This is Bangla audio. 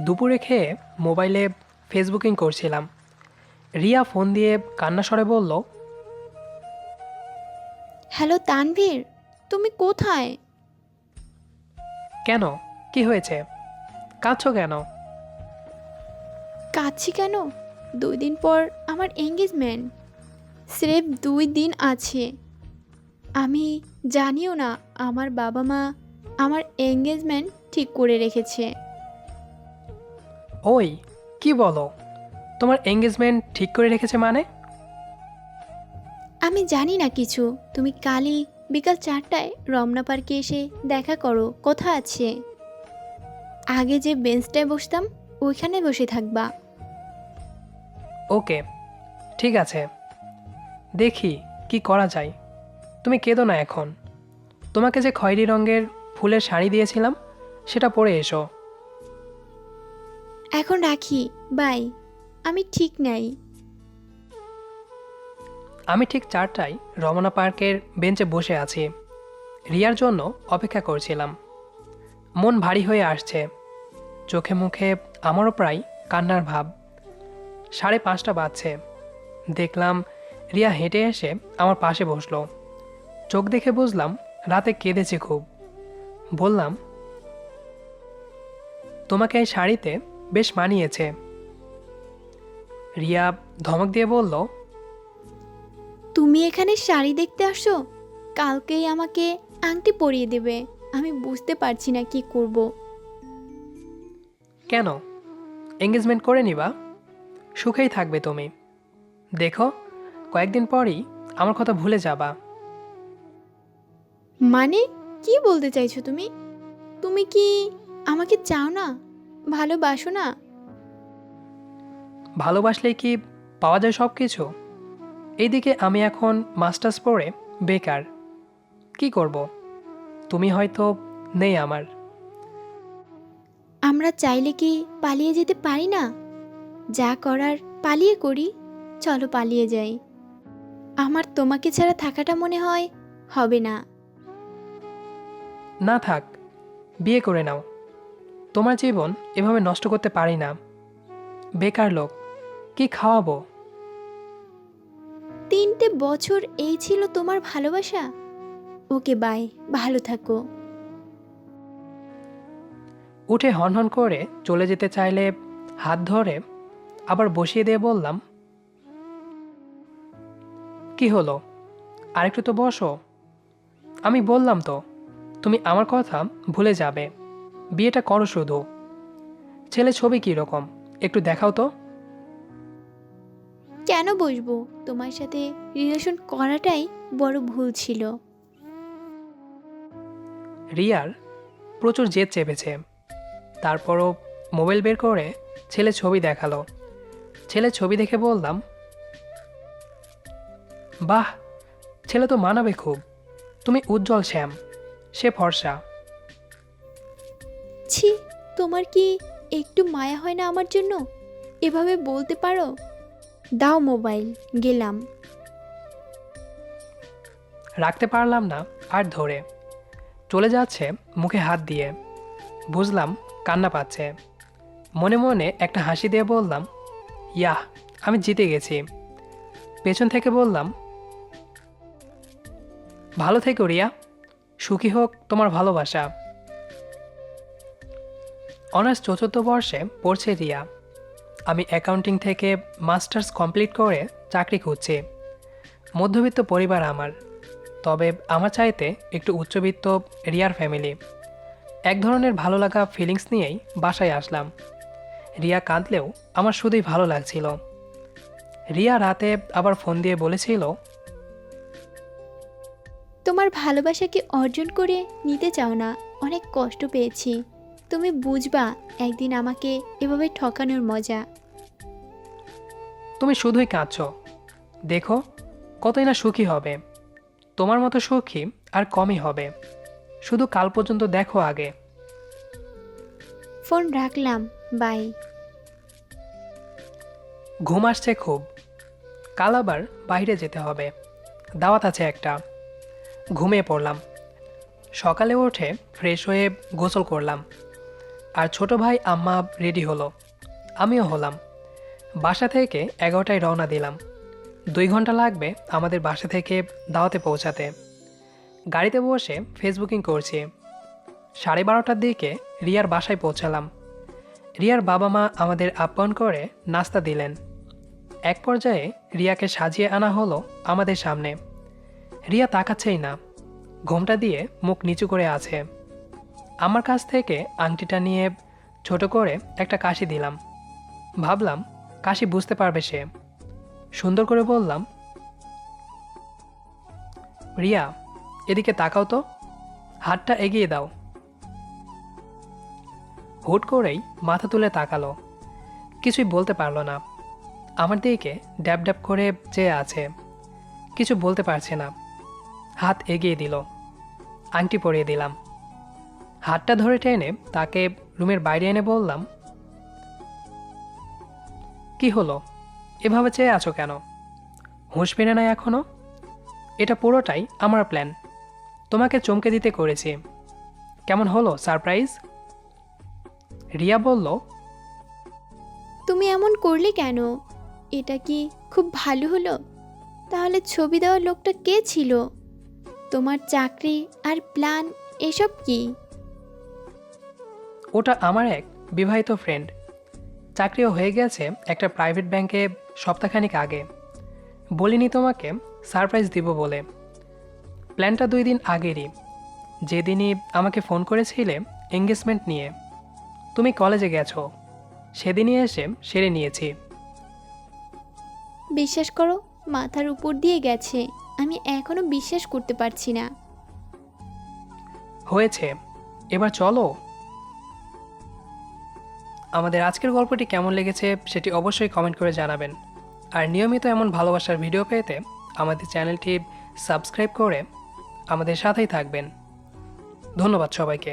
দুপুরে খেয়ে মোবাইলে ফেসবুকিং করছিলাম। রিয়া ফোন দিয়ে কান্না স্বরে বলল, হ্যালো তানভীর, তুমি কোথায়? কেন, কি হয়েছে, কাঁদছো কেন? কাঁদছি কেন? 2 দিন পর আমার এঙ্গেজমেন্ট। স্রেফ 2 দিন আছে। আমি জানিও না আমার বাবা মা আমার এঙ্গেজমেন্ট ঠিক করে রেখেছে। ওই, কি বলো, তোমার এঙ্গেজমেন্ট ঠিক করে রেখেছে মানে? আমি জানি না কিছু। তুমি কালই বিকাল 4টায় রমনা পার্কে এসে দেখা করো, কথা আছে। আগে যে বেঞ্চটায় বসতাম ওইখানে বসে থাকবা। ওকে, ঠিক আছে, দেখি কি করা যায়। তুমি কেঁদো না এখন। তোমাকে যে খয়েরি রঙের ফুলের শাড়ি দিয়েছিলাম সেটা পরে এসো। এখন রাখি, বাই। আমি ঠিক নাই। আমি ঠিক 4টায় রমনা পার্কের বেঞ্চে বসে আছি। রিয়ার জন্য অপেক্ষা করছিলাম। মন ভারী হয়ে আসছে, চোখে মুখে আমারও প্রায় কান্নার ভাব। 5:30 বাজছে। দেখলাম রিয়া হেঁটে এসে আমার পাশে বসলো। চোখ দেখে বুঝলাম রাতে কেঁদেছে খুব। বললাম, তোমাকে এই শাড়িতে বেশ মানিয়েছে। রিয়া ধমক দিয়ে বলল, তুমি এখানে শাড়ি দেখতে আসো? কালকেই আমাকে আংটি পরিয়ে দেবে। আমি বুঝতে পারছি না কি করব। কেন, এঙ্গেজমেন্ট করে নিবা, সুখেই থাকবে তুমি। দেখো, কয়েকদিন পরই আমার কথা ভুলে যাবা। মানে কি বলতে চাইছো তুমি? তুমি কি আমাকে চাও না, ভালোবাসো না? ভালোবাসলেই কি পাওয়া যায় সব কিছু? এইদিকে আমি এখন মাস্টার্স পড়ে বেকার, কি করব? তুমি হয়তো নেই আমার। আমরা চাইলে কি পালিয়ে যেতে পারি না? যা করার পালিয়ে করি। চলো পালিয়ে যাই। আমার তোমাকে ছাড়া থাকাটা মনে হয় হবে না। না থাক, বিয়ে করে নাও। তোমার জীবন এভাবে নষ্ট করতে পারি না। বেকার লোক, কি খাওয়াবো? 3টে বছর এই ছিল তোমার ভালোবাসা। ওকে বাই, ভালো থাকো। উঠে হনহন করে চলে যেতে চাইলে হাত ধরে আবার বসিয়ে দিয়ে বললাম, কি হলো, আরেকটু তো বসো। আমি বললাম তো, তুমি আমার কথা ভুলে যাবে, বিয়েটা করো শুধু। ছেলে ছবি কী রকম, একটু দেখাও তো। কেন বসবো? তোমার সাথে রিলেশন করাটাই বড় ভুল ছিল। রিয়ার প্রচুর জেদ চেপেছে। তারপরও মোবাইল বের করে ছেলে ছবি দেখালো। ছেলে ছবি দেখে বললাম, বাহ, ছেলে তো মানাবে খুব। তুমি উজ্জ্বল শ্যাম, সে ফর্সা। ছি, তোমার কি একটু মায়া হয় না আমার জন্য? এভাবে বলতে পারো? দাও মোবাইল, গেলাম। রাখতে পারলাম না আর ধরে। চলে যাচ্ছে মুখে হাত দিয়ে। বুঝলাম কান্না পাচ্ছে। মনে মনে একটা হাসি দিয়ে বললাম, ইয়াহ, আমি জিতে গেছি। পেছন থেকে বললাম, ভালো থেকো রিয়া, সুখী হোক তোমার ভালোবাসা। অনার্স 4র্থ বর্ষে পড়ছে রিয়া। আমি অ্যাকাউন্টিং থেকে মাস্টার্স কমপ্লিট করে চাকরি খুঁজছি। মধ্যবিত্ত পরিবার আমার, তবে আমার চাইতে একটু উচ্চবিত্ত রিয়ার ফ্যামিলি। এক ধরনের ভালো লাগা ফিলিংস নিয়েই বাসায় আসলাম। রিয়া কাঁদলেও আমার শুধুই ভালো লাগছিল। রিয়া রাতে আবার ফোন দিয়ে বলেছিল, তোমার ভালোবাসাকে অর্জন করে নিতে চাও না, অনেক কষ্ট পেয়েছি। তুমি বুঝবা একদিন আমাকে এভাবে ঠকানোর মজা। তুমি শুধুই কাঁদছ, দেখো কতই না সুখী হবে। তোমার মতো সুখী আর কমই হবে। শুধু কাল পর্যন্ত দেখো আগে। ফোন রাখলাম, বাই। ঘুম আসছে খুব। কাল আবার বাইরে যেতে হবে, দাওয়াত আছে একটা। ঘুমিয়ে পড়লাম। সকালে উঠে ফ্রেশ হয়ে গোসল করলাম। আর ছোট ভাই আম্মা রেডি হলো, আমিও হলাম। বাসা থেকে 11টায় রওনা দিলাম। 2 ঘন্টা লাগবে আমাদের বাসা থেকে দাওয়াতে পৌঁছাতে। গাড়িতে বসে ফেসবুকিং করছি। 12:30টার দিকে রিয়ার বাসায় পৌঁছালাম। রিয়ার বাবা মা আমাদের আপ্যায়ন করে নাস্তা দিলেন। এক পর্যায়ে রিয়াকে সাজিয়ে আনা হলো আমাদের সামনে। রিয়া তাকাচ্ছেই না, ঘোমটা দিয়ে মুখ নিচু করে আছে। আমার কাছ থেকে আংটিটা নিয়ে ছোট করে একটা কাশি দিলাম। ভাবলাম কাশি বুঝতে পারবে সে। সুন্দর করে বললাম, রিয়া এদিকে তাকাও তো, হাতটা এগিয়ে দাও। হুট করেই মাথা তুলে তাকালো, কিছুই বলতে পারলো না। আমার দিকে ড্যাব ড্যাব করে চেয়ে আছে, কিছু বলতে পারছে না। হাত এগিয়ে দিল, আংটি পরিয়ে দিলাম। হাতটা ধরে টেনে তাকে রুমের বাইরে এনে বললাম, কি হলো, এভাবে চেয়ে আছো কেন? হুঁশ ফিরে নাই এখনো? এটা পুরোটাই আমার প্ল্যান, তোমাকে চমকে দিতে করেছি। কেমন হলো সারপ্রাইজ? রিয়া বলল, তুমি এমন করলে কেন? এটা কি খুব ভালো হলো? তাহলে ছবি দেওয়ার লোকটা কে ছিল? তোমার চাকরি আর প্ল্যান এসব কি? ওটা আমার এক বিবাহিত ফ্রেন্ড, চাকরিও হয়ে গেছে একটা প্রাইভেট ব্যাংকে সপ্তাহখানিক আগে। বলিনি তোমাকে সারপ্রাইজ দিব বলে। প্ল্যানটা 2 দিন আগেরই, যেদিনই আমাকে ফোন করেছিলে এঙ্গেজমেন্ট নিয়ে। তুমি কলেজে গেছো, সেদিনই এসে সেরে নিয়েছি। বিশ্বাস করো, মাথার উপর দিয়ে গেছে। আমি এখনো বিশ্বাস করতে পারছি না। হয়েছে, এবার চলো। আমাদের আজকের গল্পটি কেমন লেগেছে সেটি অবশ্যই কমেন্ট করে জানাবেন। আর নিয়মিত এমন ভালোবাসার ভিডিও পেতে আমাদের চ্যানেলটি সাবস্ক্রাইব করে আমাদের সাথেই থাকবেন। ধন্যবাদ সবাইকে।